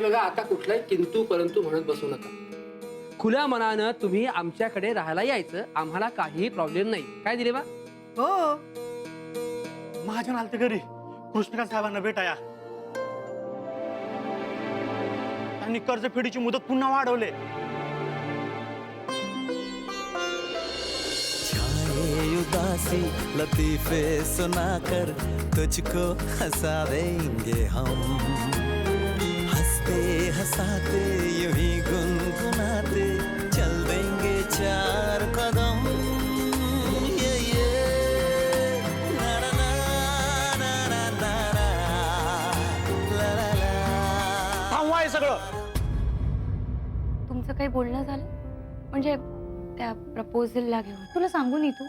बघा, आता कुठलाही किंतु परंतु म्हणत बसू नका. खुल्या मनानं तुम्ही आमच्याकडे राहायला यायचं, आम्हाला काही प्रॉब्लेम नाही. काय दिले बा? हो, महाजन आलते घरी कृष्णकांत साहेबांना भेटाया. त्यांनी कर्जफेडीची मुदत पुन्हा वाढवले. उदासी लतीफे सुनाकर तुझको हंसा देंगे हम, हंसते हंसाते यूं ही गुनगुनाते चल देंगे 4 कदम. ये ना ना ना ना ना ना ला ला ला. थांबवा हे सगळं. तुमचं काही बोलणं झालं म्हणजे त्या प्रपोजलला घेऊन? तुला सांगू नी तू,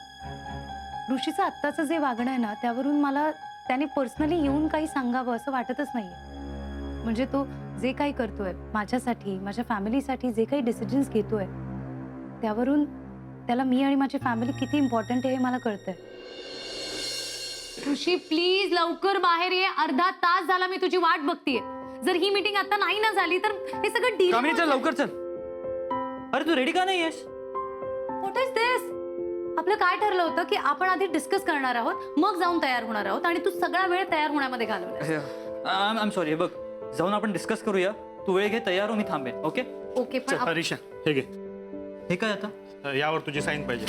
ऋषीचं आत्ताचं जे वागणं आहे ना, त्यावरून मला त्याने पर्सनली येऊन काही सांगावं असं वाटतच नाहीये. म्हणजे तो जे काही करतोय माझ्यासाठी, माझ्या फॅमिलीसाठी जे काही डिसिजन्स घेतोय, त्यावरून त्याला मी आणि माझी फॅमिली किती इम्पॉर्टंट आहे हे मला कळतंय. ऋषी प्लीज लवकर बाहेर ये, अर्धा तास झाला मी तुझी वाट बघतीये. जर ही मीटिंग आता नाही ना झाली तर हे सगळं डील. कामिनी चल लवकर चल. अरे तू रेडी का नाही आहेस? व्हॉट इज दिस? आपलं काय ठरलं होतं की आपण आधी डिस्कस करणार आहोत, मग जाऊन तयार होणार आहोत, आणि तू सगळा वेळ तयार होण्यामध्ये घालवला. I am sorry. बघ, जाऊन आपण डिस्कस करूया. तू वेळ घे, तयार हो, मी थांबेन. ओके ओके पण हरीशा, हे घे. हे काय आता? यावर तुझी साईन पाहिजे.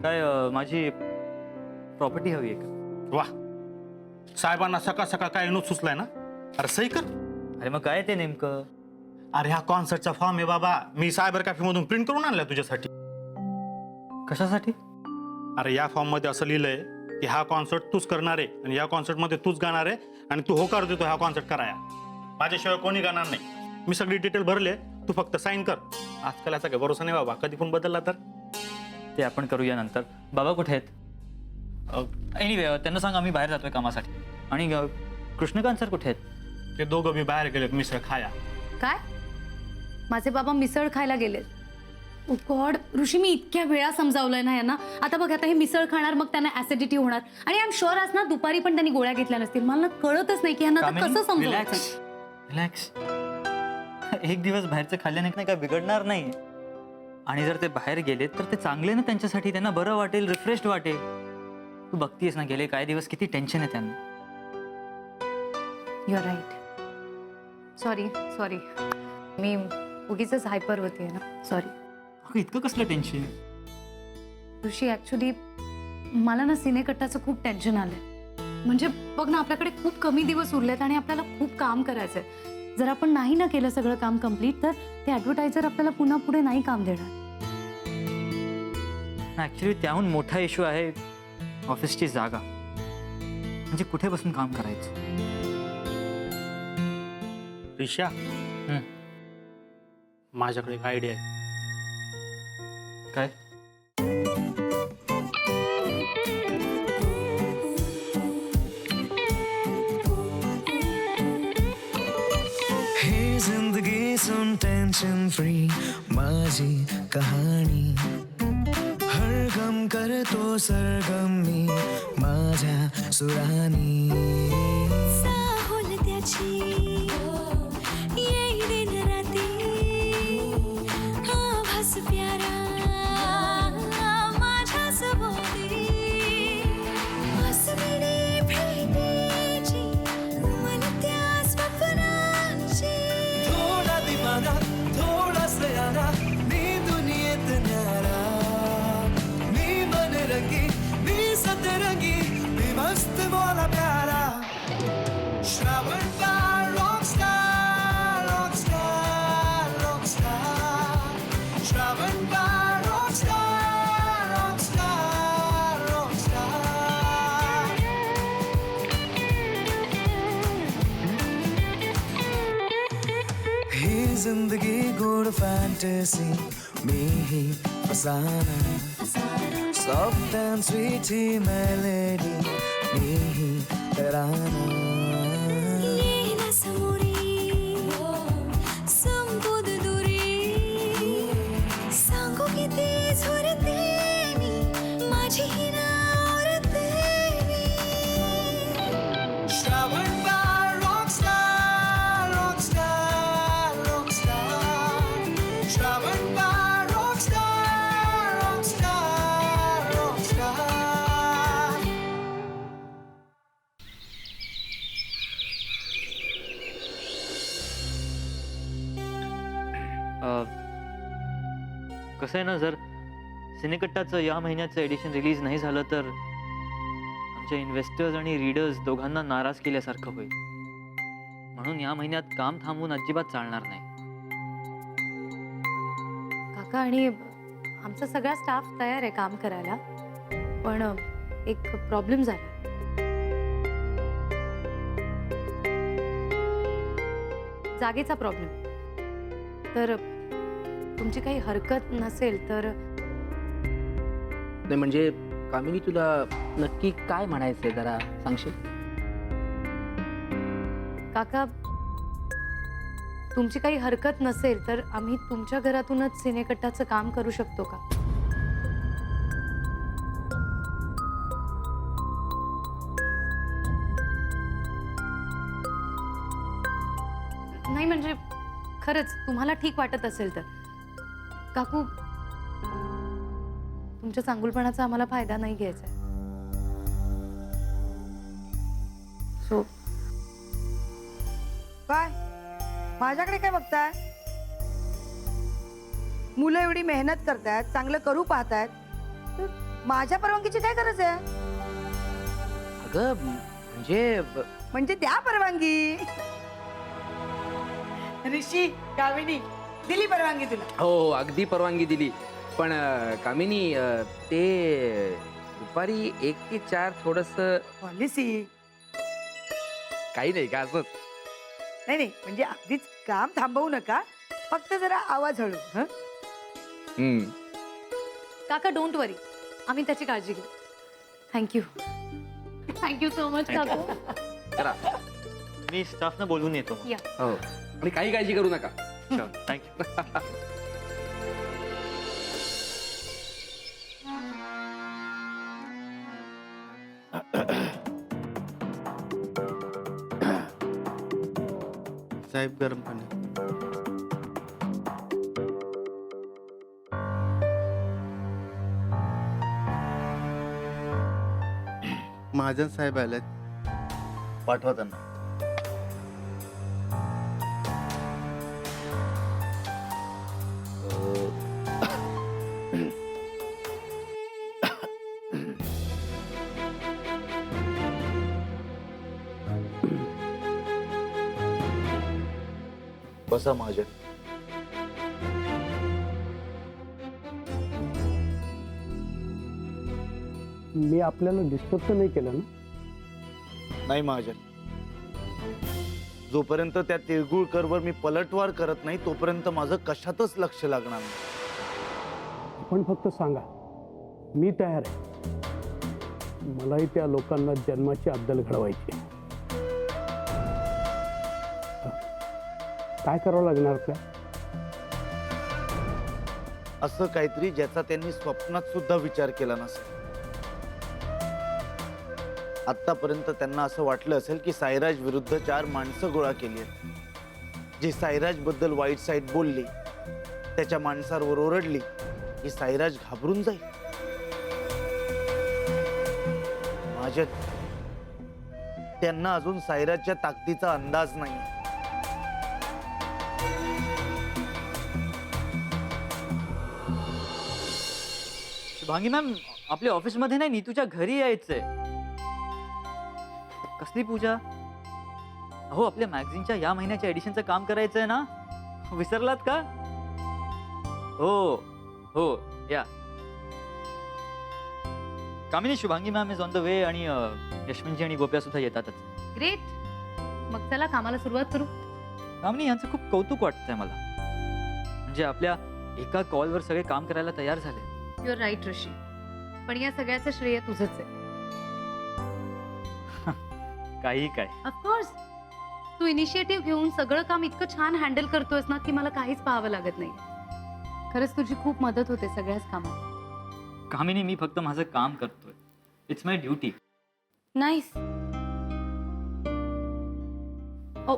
काय माझी प्रॉपर्टी हवी आहे का? वा, साहेबांना सकाळ सकाळ काय नोट सुचलाय ना. अरे सही कर. अरे मग काय ते नेमकं? अरे हा कॉन्सर्टचा फॉर्म आहे बाबा, मी सायबर कॅफे मधून प्रिंट करून आणलाय तुझ्यासाठी. कशासाठी? अरे या फॉर्म मध्ये असं लिहिलंय की हा कॉन्सर्ट तूच करणार आहे आणि या कॉन्सर्ट मध्ये तूच गाणार आहे आणि तू होकार देतो हा कॉन्सर्ट कराया. माझ्याशिवाय कोणी गाणार नाही. मी सगळी डिटेल भरले, तू फक्त साईन कर. आजकाल याचा काही भरोसा नाही बाबा, कधी पण बदलला तर. ते आपण करूया नंतर. बाबा कुठे आहेत? एनिवे त्यांना सांग आम्ही बाहेर जातोय कामासाठी. आणि कृष्णकांत सर कुठे आहेत? ते दोघं मी बाहेर गेलेत मिसळ खाया. काय? माझे बाबा मिसळ खायला गेले? ओ गॉड ऋषी, मी इतक्या वेळा समजावलंय ना यांना. आता बघ, आता हे मिसळ खाणार, मग त्यांना ऍसिडिटी होणार, आणि आय एम शुअर आज ना दुपारी पण त्यांनी गोळ्या घेतल्या नसतील. मला कळतच नाही की यांना आता कसं समजावं. रिलॅक्स. एक दिवस बाहेरचं खाल्ल्याने काय बिघडणार नाही. आणि जर ते बाहेर गेले तर ते चांगले ना त्यांच्यासाठी, त्यांना बरं वाटेल, रिफ्रेश वाटेल. तू बघतीयस ना, गेले काही दिवस किती टेन्शन आहे त्यांना. You are right. Sorry sorry, मी उगीच हायपर होते ना. सॉरी. इतकं कसलं टेन्शन? ऋषी ऍक्च्युली मला ना सिनेकट्टाचं खूप टेन्शन आलंय. म्हणजे बघ ना, आपल्याकडे खूप कमी दिवस उरलेत आणि आपल्याला खूप काम करायचंय. जर आपण नाही ना केलं सगळं काम कम्प्लीट, तर ते ॲडव्हर्टायझर आपल्याला पुन्हा पुढे नाही काम देणार. ऍक्च्युली त्याहून मोठा इश्यू आहे ऑफिसची जागा. म्हणजे कुठे बसून काम करायचं. ऋषा, माझ्याकडे एक आयडिया आहे. काय? हे जिंदगी सुन टेंशन फ्री माझी कहाणी, हर गम करतो सरगम मी माझ्या सुरानी. साहोल त्याची येई दिन राती, आभास प्यारा माझ्या सभोवती. हसविणी भेटीची मला त्या स्वप्नांची. थोडा दिवाना थोडा सयाना मी दुनियेत न्यारा, मी मनरंगी मी सतरंगी मी मस्त बोला प्यारा. Shravan Bal Rockstar Rockstar Rockstar, Shravan Bal Rockstar Rockstar Rockstar. ही जिंदगी गोड फॅन्टसी मी ही फसाना, सॉफ्ट अँड स्वीट ही मेलेडी मी ही तराना. येईना समोरी संपूद दुरी, सांगू किती झुरते मी माझी ही नावरते मी. श्रावण बाळ रॉकस्टार कसं आहे ना, जर सिनेकट्टाचं या महिन्याचं एडिशन रिलीज नाही झालं तर आमच्या इन्व्हेस्टर्स आणि रीडर्स दोघांना नाराज केल्यासारखं होईल. म्हणून या महिन्यात काम थांबवून अजिबात चालणार नाही. काका, आणि आमचा सगळा स्टाफ तयार आहे काम करायला, पण एक प्रॉब्लेम झाला. जागेचा प्रॉब्लेम. तर तुमची काही हरकत नसेल तर नाही म्हणजे कामिनी, तुला नक्की काय म्हणायचंय जरा सांगशील? काका, तुमची काही हरकत नसेल तर आम्ही तुमच्या घरातूनच सिनेकट्टाचं काम करू शकतो का? नाही म्हणजे खरंच तुम्हाला ठीक वाटत असेल तर. काकू, तुमच्या चांगुलपणाचा आम्हाला फायदा नाही घ्यायचा आहे. सो काय माझ्याकडे काय बघताय? मुलं एवढी मेहनत करतायत, चांगलं करू पाहतायत, तर माझ्या परवानगीची काय गरज आहे? अगं म्हणजे म्हणजे द्या परवानगी. ऋषी, कामिनी, दिली परवानगी तुला? हो, अगदी परवानगी दिली. पण कामिनी, ते दुपारी 1 ते 4 थोडस पॉलिसी काही नाही का असंच. नाही नाही, म्हणजे अगदीच काम थांबवू नका, फक्त जरा आवाज हळू. हं? काका, डोंट वरी, आम्ही त्याची काळजी घेऊ. थँक्यू. थँक्यू सो मच काकू. करा. मी स्टाफनं बोलून येतो. या. हो, आणि काही काळजी करू नका. थँक्यू. साहेब, गरम पाणी. महाजन साहेब आलेत. पाठवा त्यांना. बसा महाजन. मी आपल्याला डिस्टर्ब तर नाही केलं ना? नाही महाजन, जोपर्यंत त्या तिळगुळकरवर मी पलटवार करत नाही तोपर्यंत माझं कशातच लक्ष लागणार नाही. आपण फक्त सांगा, मी तयार आहे. मलाही त्या लोकांना जन्माची अद्दल घडवायची आहे. काय करावं लागणार आपल्या? असं काहीतरी ज्याचा त्यांनी स्वप्नात सुद्धा विचार केला नसेल. आतापर्यंत त्यांना असं वाटलं असेल की साईराज विरुद्ध 4 माणसं गोळा केली आहेत, जी साईराज बद्दल वाईट साईड बोलली, त्याच्या माणसांवर ओरडली की साईराज घाबरून जाईल. माझ्या त्यांना अजून साईराजच्या ताकदीचा अंदाज नाही. शुभांगी मॅम, आपल्या ऑफिसमध्ये नाही, नीतूच्या घरी यायचंय. कसली पूजा? अहो, आपल्या मॅगझिनच्या या महिन्याच्या एडिशनचं काम करायचंय ना, विसरलात का? हो हो, या. Kamini, Shubhangi ma'am is on the way आणि यशवंतजी आणि गोप्या सुद्धा येतातच. ग्रेट. मग चला कामाला सुरुवात करू. कामिनी, यांचं खूप कौतुक वाटतंय मला. म्हणजे आपल्या एका कॉलवर सगळे काम करायला तयार झाले. युअर राईट ऋषी, पण या सगळ्याचं श्रेय तुझंच आहे. काही काय. ऑफकोर्स, तू इनिशिएटिव्ह घेऊन सगळं काम इतकं छान हँडल करतोयस ना की मला काहीच पाहावं लागत नाही. खरंच तुझी खूप मदत होते सगळ्याच कामात. कामिनी, मी फक्त माझं काम करतोय. It's my duty. नाईस. ओ,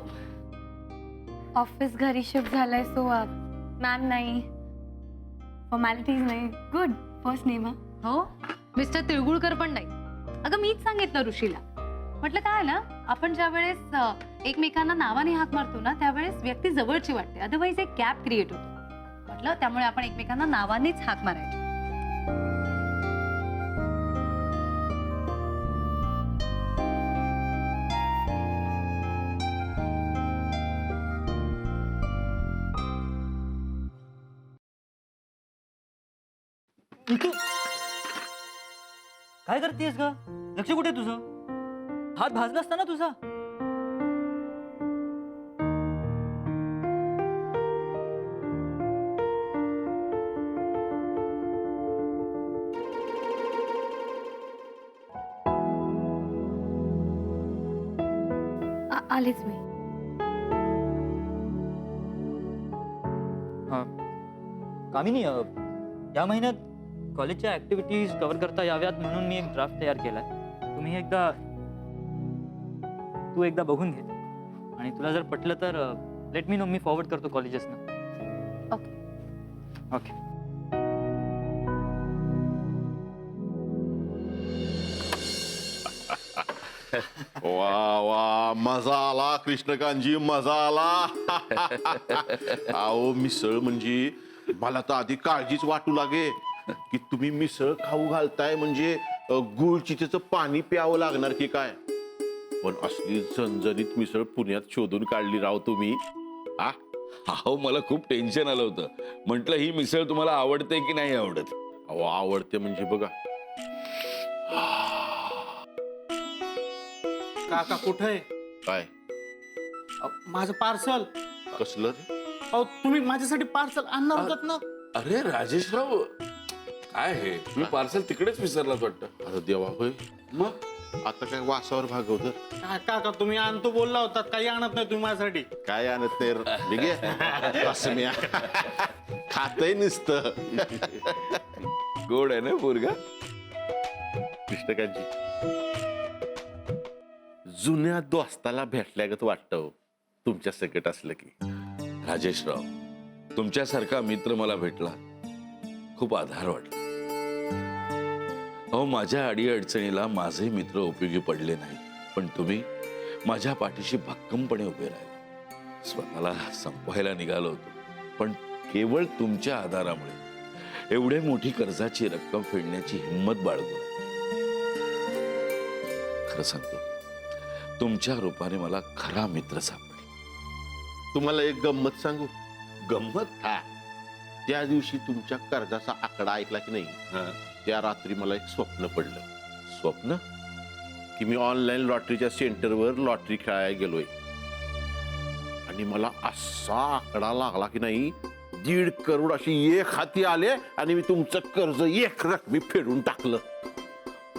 ऑफिस घरी शिफ्ट झालाय, सो मॅम नाही, फॉर्मॅलिटीज नाही. गुड. First name. हो, मिस्टर तिळगुळकर पण नाही. अगं, मीच सांगितलं ऋषीला. म्हटलं काय ना, आपण ज्या वेळेस एकमेकांना नावाने हाक मारतो ना, त्यावेळेस व्यक्ती जवळची वाटते, अदरवाईज एक गॅप क्रिएट होतो. वाटलं, त्यामुळे आपण एकमेकांना नावानेच हाक मारायची. ऋतू, काय करतेस ग? लक्ष कुठे आहे तुझं? हात भाजला असता ना तुझा. आलेच मी. कामिनी, या महिन्यात कॉलेजच्या ऍक्टिव्हिटीज कव्हर करता याव्यात म्हणून मी एक ड्राफ्ट तयार केलाय. तू एकदा बघून घे आणि तुला जर पटलं तर लेट मी नो, मी फॉरवर्ड करतो कॉलेजेसना. ओके. ओके. वा वा, मजा आला कृष्णकांतजी, मजा आला. अहो मिसळ म्हणजे मला तर आधी काळजीच वाटू लागे की तुम्ही मिसळ खाऊ घालताय म्हणजे गुळचितेचं पाणी प्यावं लागणार की काय. पण असली झणझणीत मिसळ पुण्यात शोधून काढली राव तुम्ही. अहो मला खूप टेन्शन आलं होतं. म्हटलं ही मिसळ तुम्हाला आवडते की नाही आवडत. अहो आवडते म्हणजे बघा. काका कुठं आहे? काय माझं पार्सल. कसलं रे? अहो तुम्ही माझ्यासाठी पार्सल आणणार होतात ना. अरे राजेशराव, काय हे मी पार्सल तिकडेच विसरलात वाटतं. अरे देवा, होय. मग आता काय वासावर भागवतं. काका तुम्ही आणतो बोलला होतात, काही आणत नाही तुम्ही माझ्यासाठी. काय आणत नाही रे? असं मी खातही नुसतं. गोड आहे ना पोरगा. कृष्णकांतजी, जुन्या दोस्ताला भेटल्यागत वाटतं तुमच्या सकट असलं की. राजेशराव, तुमच्यासारखा मित्र मला भेटला, खूप आधार वाटला. अहो माझ्या अडीअडचणीला माझे मित्र उपयोगी पडले नाही, पण तुम्ही माझ्या पाठीशी भक्कमपणे उभे राहिले. स्वतःला संपवायला निघालो होतो, पण केवळ तुमच्या आधारामुळे एवढे मोठी कर्जाची रक्कम फेडण्याची हिंमत बाळगून. खरं सांगतो, तुमच्या रूपाने मला खरा मित्र सापडला. तुम्हाला एक गंमत सांगू? गंमत? हा, त्या दिवशी तुमच्या कर्जाचा आकडा ऐकला की नाही, त्या रात्री मला एक स्वप्न पडलं. स्वप्न? की मी ऑनलाईन लॉटरीच्या सेंटरवर लॉटरी खेळायला गेलोय आणि मला असा आकडा लागला की नाही, 1.5 करोड अशी एक हाती आले आणि मी तुमचं कर्ज एक रकमी फेडून टाकलं.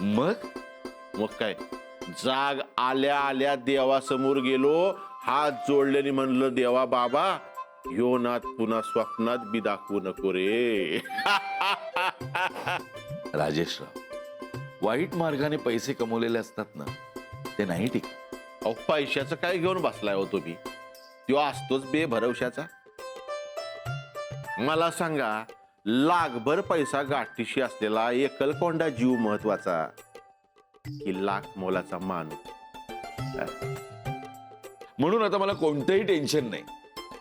मग काय, जाग आल्या आल्या देवासमोर गेलो, हात जोडल्याने म्हणलं, देवा बाबा, ह्यो नाथ पुन्हा स्वप्नात बी दाखवू नको रे. राजेशराव, वाईट मार्गाने पैसे कमवलेले असतात ना, ते नाही टिक. अहो पैशाचं काय घेऊन बसलाय हो तुम्ही? तो असतोच बेभरवशाचा. मला सांगा, लाखभर पैसा गाठीशी असलेला एकलकोंडा जीव महत्वाचा की लाख मोलाचा माणूस? म्हणून आता मला कोणतंही टेन्शन नाही.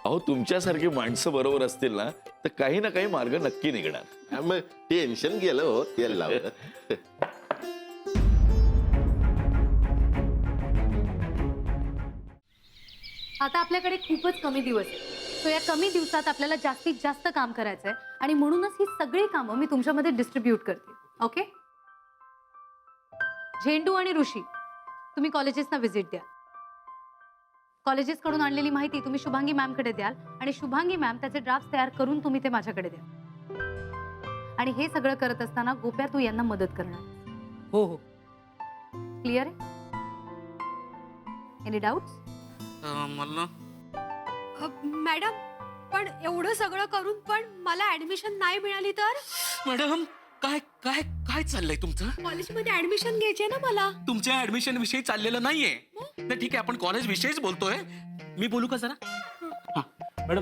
अहो तुमच्यासारखी माणसं बरोबर असतील ना, तर काही ना काही मार्ग नक्की निघणार. मग टेन्शन गेलं हो तेल लावलं. आता आपल्याकडे खूपच कमी दिवस आहे. सो या कमी दिवसात आपल्याला जास्तीत जास्त काम करायचं आहे आणि म्हणूनच ही सगळी कामं मी तुमच्यामध्ये डिस्ट्रीब्यूट करते. ओके? झेंडू आणि ऋषी, तुम्ही कॉलेजेसना व्हिजिट द्या. कॉलेजेस कडून आणलेली माहिती तुम्ही शुभांगी मॅम कडे द्याल आणि शुभांगी मॅम त्याचे ड्राफ्ट तयार करून तुम्ही ते माझ्याकडे द्या. आणि हे सगळं करत असताना गोप्या, तू यांना मदत करणार. हो हो. क्लिअर आहे? Any doubts? मला मॅडम, पण एवढं सगळं करून पण मला ऍडमिशन नाही मिळाली तर? मॅडम, काय काय काय चाललंय तुमचं? कॉलेजमध्ये ऍडमिशन घ्यायचे ना मला. तुमच्या ऍडमिशन विषयी चाललेलं नाहीये ना. ठीक आहे, आपण कॉलेज विषयीच बोलतोय. मी बोलू का जरा? मॅडम,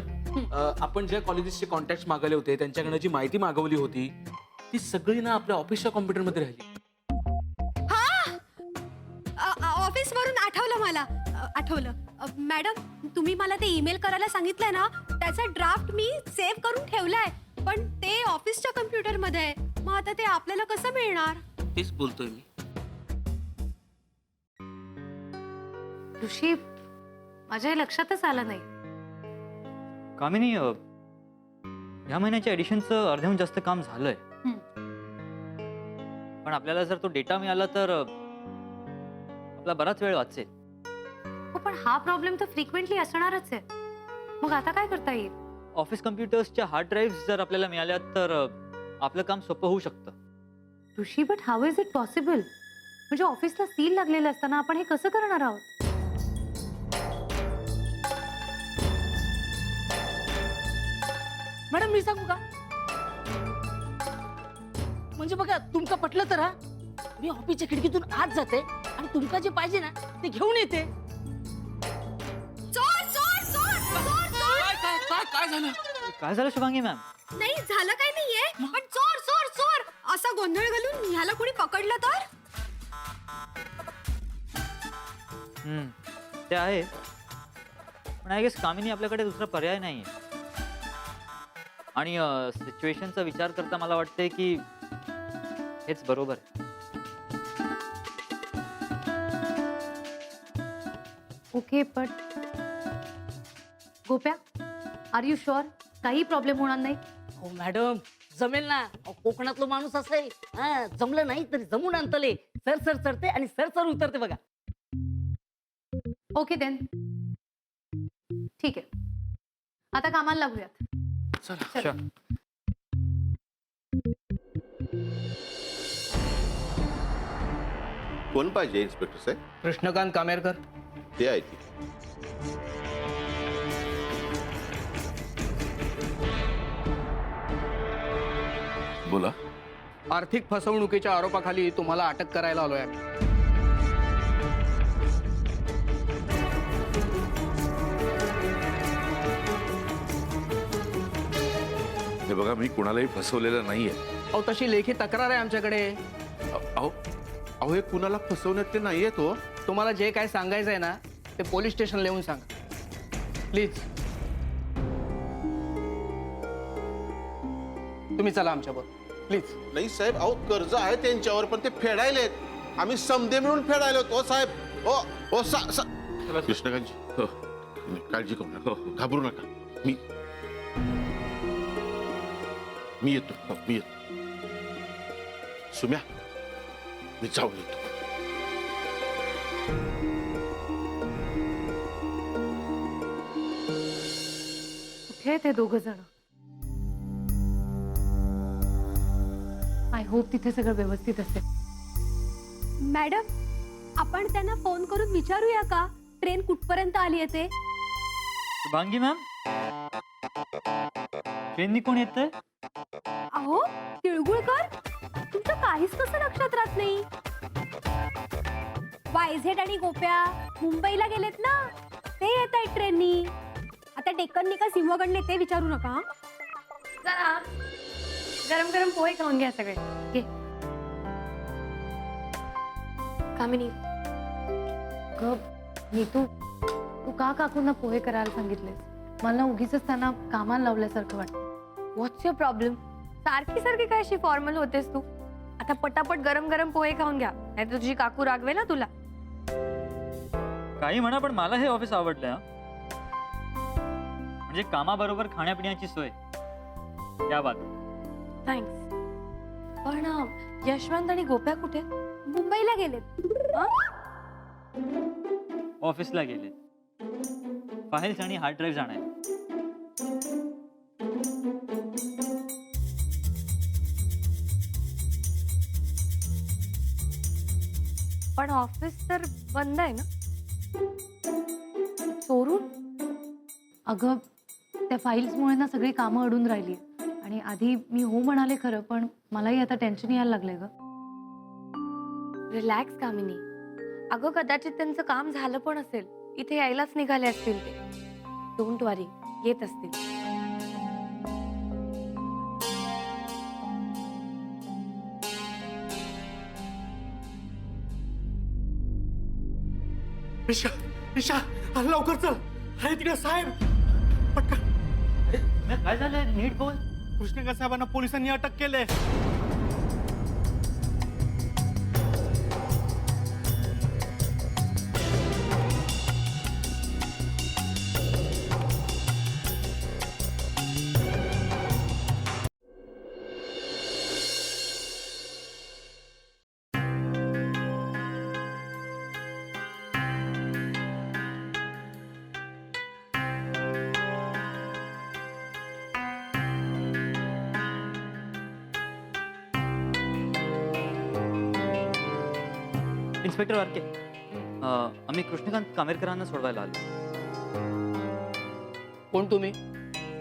आपण ज्या कॉलेजेसचे कॉन्टॅक्ट मागवले होते, त्यांच्याकडे जी माहिती मागवली होती, ती सगळी ना आपल्या ऑफिसच्या कॉम्प्युटरमध्ये राहिली. ऑफिस वरून आठवलं मला. आठवलं. मॅडम, तुम्ही मला ते ईमेल करायला सांगितलंय ना, त्याचा ड्राफ्ट मी सेव्ह करून ठेवलाय, पण ते ऑफिसच्या कम्प्युटर मध्ये आहे. मग आता ते आपल्याला कसं मिळणार? तेच बोलतोय मी. ऋषी, माझ्या हे लक्षातच आलं नाही. कामिनी, ह्या महिन्याच्या एडिशनचं अर्ध्याहून जास्त काम झालंय. पण आपल्याला जर तो डेटा मिळाला तर आपला बराच वेळ वाचेल. हो, पण हा प्रॉब्लेम तर फ्रिक्वेंटली असणारच आहे. मग आता काय करता येईल? ऑफिस कम्प्युटर्सच्या हार्ड ड्राईव्ह जर आपल्याला मिळाल्या तर आपलं काम सोपं होऊ शकतं. Rishi, but how is it possible? म्हणजे ऑफिसला सील लागलेलं असताना आपण हे कसं करणार आहोत? मॅडम मी सांगू का? म्हणजे बघा, तुमका पटलं तर हा, मी ऑफिसच्या खिडकीतून आत जाते आणि तुमका जे पाहिजे ना ते घेऊन येते. चोर चोर चोर चोर चोर! काय काय काय झालं? काय झालं शुभांगी मॅम? नाही झालं काही नाहीये, पण चोर चोर चोर असा गोंधळ घालून ह्याला कोणी पकडलं तर? ते आहे, पण आय गेस कामिनी आपल्याकडे दुसरा पर्याय नाहीये. आणि सिच्युएशनचा विचार करता मला वाटतंय की हेच बरोबर आहे. ओके, पण गोप्या, आर यू शुअर काही प्रॉब्लेम होणार नाही? हो मॅडम, जमेल ना. कोकणातलो माणूस असं आहे, हा, जमलं नाही तरी जमून आणतले. सर सर चढते आणि सर सर उतरते बघा. ओके देन, ठीक आहे. आता कामाला लागूयात. अच्छा. कोण पाहिजे इन्स्पेक्टर साहेब? कृष्णकांत कामेरकर. ते आहे ती. बोला. आर्थिक फसवणुकीच्या आरोपाखाली तुम्हाला अटक करायला आलोय आम्ही. हे बघा, मी कुणालाही फसवलेलं नाहीये. अहो, तशी लेखी तक्रार आहे आमच्याकडे. अहो अहो हे कुणाला फसवण्यात ते नाहीये तो. तुम्हाला जे काय सांगायचं आहे ना ते पोलीस स्टेशनला येऊन सांगा प्लीज. तुम्ही चला आमच्याबरोबर प्लीज. नाही साहेब, अहो कर्ज आहे त्यांच्यावर, पण ते फेडायलेत. आम्ही समधे मिळून फेडायलो तो साहेब. ओ ओ कृष्णकांतजी, हो, काळजी करू नका, घाबरू नका. मी येतो, मी येतो. सुम्या, मी जाऊन येतो. कुठे ते दोघ जण? आय होप तिथे सगळं व्यवस्थित असेल. मॅडम, आपण त्यांना फोन करून विचारूया का ट्रेन कुठपर्यंत आली आहे ते? शुभांगी मॅम, ट्रेननी कोण येतंय? अहो तिळगुळकर, तुमचं काहीच कसं लक्षात राहत नाही? वायझेड आणि गोप्या मुंबईला गेलेत ना, ते येत आहेत ट्रेननी. आता डेक्कननी का सिंहगडने ते विचारू नका. हं? जरा गरम गरम पोहे खाऊन घ्या सगळे. घे. कामिनी, नीतू, तू का काकूंना पोहे करायला सांगितलेस? मला उगीच त्यांना कामाला लावल्यासारखं वाटतं. व्हॉट्स युअर प्रॉब्लेम? सारखी सारखी काय अशी फॉर्मल होतेस तू? आता पटापट गरम गरम पोहे खाऊन घ्या, नाही तुझी काकू रागवे ना तुला. काही म्हणा, पण मला हे ऑफिस आवडलंय. म्हणजे कामाबरोबर खाण्यापिण्याची सोय. त्या बात. थँक्स. पण यशवंत आणि गोप्या कुठे? मुंबईला गेलेत. ऑफिसला गेले. फाईल्स आणि हार्ड ड्राईव्ह जाणार. पण ऑफिस तर बंद आहे ना? चोरून? अगं, त्या फाईल्समुळे ना सगळी कामं अडून राहिली. आणि आधी मी हो म्हणाले खरं, पण मलाही आता टेन्शन यायला लागलंय ग. रिलॅक्स कामिनी. अगं, कदाचित त्यांचं काम झालं पण असेल, इथे यायलाच निघाले असतील ते. डोंट वरी, येत असतील. ईशा, ईशा, लवकर चल. आहे तिकडे साहेब. पटकन. सम्या काय झालं नीट बोल. कृष्णकांत साहेबांना पोलिसांनी अटक केले. इन्स्पेक्टर वारके, आम्ही कृष्णकांत कामेरकरांना सोडवायला आलो. कोण तुम्ही?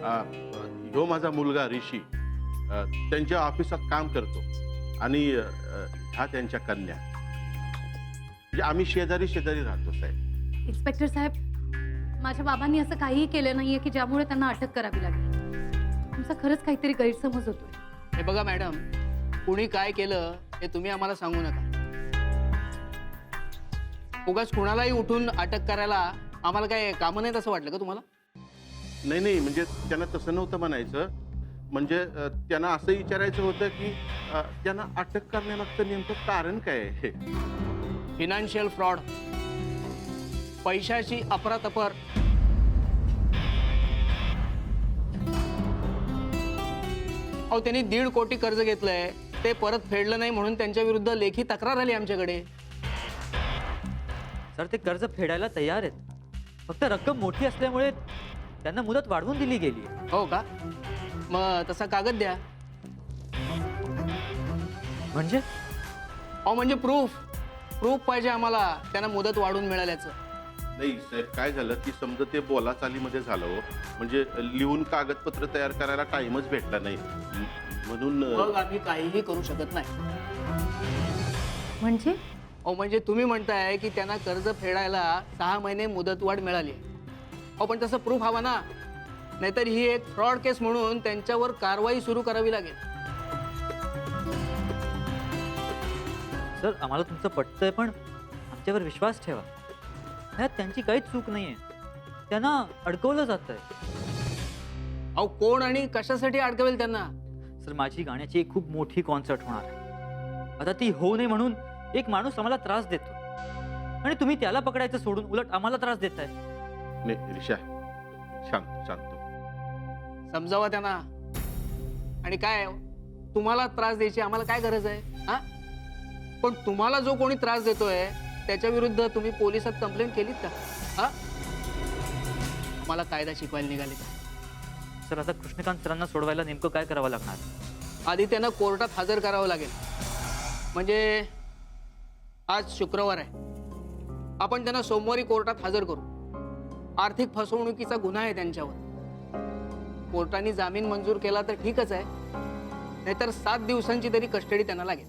ह्यो माझा मुलगा ऋषी त्यांच्या ऑफिसात काम करतो आणि ह्या त्यांच्या कन्या. म्हणजे आम्ही शेजारी शेजारी राहतो साहेब. इन्स्पेक्टर साहेब, माझ्या बाबांनी असं काहीही केलं नाहीये की ज्यामुळे त्यांना अटक करावी लागेल. तुमचा खरंच काहीतरी गैरसमज होतोय. हे बघा मॅडम, कुणी काय केलं हे तुम्ही आम्हाला सांगू नका. उगाच कुणालाही उठून अटक करायला आम्हाला काय कामं नाहीत असं वाटलं का तुम्हाला? नाही म्हणजे त्यांना तसं नव्हतं म्हणायचं. म्हणजे त्यांना असं विचारायचं होतं की त्यांना अटक करण्यामागचं नेमकं कारण काय आहे. फिनान्शियल फ्रॉड, पैशाची अफरातफर, अहो त्यांनी 1.5 कोटी कर्ज घेतलंय, ते परत फेडलं नाही म्हणून त्यांच्या विरुद्ध लेखी तक्रार आली आमच्याकडे. सर ते कर्ज फेडायला तयार आहेत, फक्त रक्कम मोठी असल्यामुळे त्यांना मुदत वाढवून दिली गेली. हो का? मग तसा कागद द्या. म्हणजे अहो म्हणजे प्रूफ पाहिजे आम्हाला त्यांना मुदत वाढवून मिळाल्याचं. नाही साहेब, काय झालं की समजा ते बोलाचालीमध्ये झालं हो. म्हणजे लिहून कागदपत्र तयार करायला टाइमच भेटला नाही म्हणून. मग आम्ही काहीही करू शकत नाही. म्हणजे अहो म्हणजे तुम्ही म्हणताय की त्यांना कर्ज फेडायला 6 महिने मुदतवाढ मिळाली. अहो पण तसं प्रूफ हवा ना, नाहीतर ही एक फ्रॉड केस म्हणून त्यांच्यावर कारवाई सुरू करावी लागेल. सर आम्हाला तुमचं पटतंय, पण आमच्यावर विश्वास ठेवा. ह्यात त्यांची काहीच चूक नाहीये, त्यांना अडकवलं जात आहे. अहो कोण आणि कशासाठी अडकवेल त्यांना? सर माझी गाण्याची एक खूप मोठी कॉन्सर्ट होणार आहे. आता ती होऊ नये म्हणून एक माणूस आम्हाला त्रास देतो आणि तुम्ही त्याला पकडायचं सोडून उलट आम्हाला त्रास देताय. नाही ऋषा, शांत. समजावा त्यांना. आणि काय तुम्हाला त्रास द्यायची आम्हाला काय गरज आहे? हा, पण तुम्हाला जो कोणी त्रास देतोय त्याच्या विरुद्ध तुम्ही पोलिसात कंप्लेंट केलीत का? हा, मला कायदा शिकवायला निघाले का? सर आता कृष्णकांत सरांना सोडवायला नेमकं काय करावं लागणार? आधी त्यांना कोर्टात हजर करावं लागेल. म्हणजे आज शुक्रवार आहे, आपण त्यांना सोमवारी कोर्टात हजर करू. आर्थिक फसवणुकीचा गुन्हा आहे त्यांच्यावर. कोर्टाने जामीन मंजूर केला तर ठीकच आहे, नाहीतर 7 दिवसांची तरी कस्टडी त्यांना लागेल.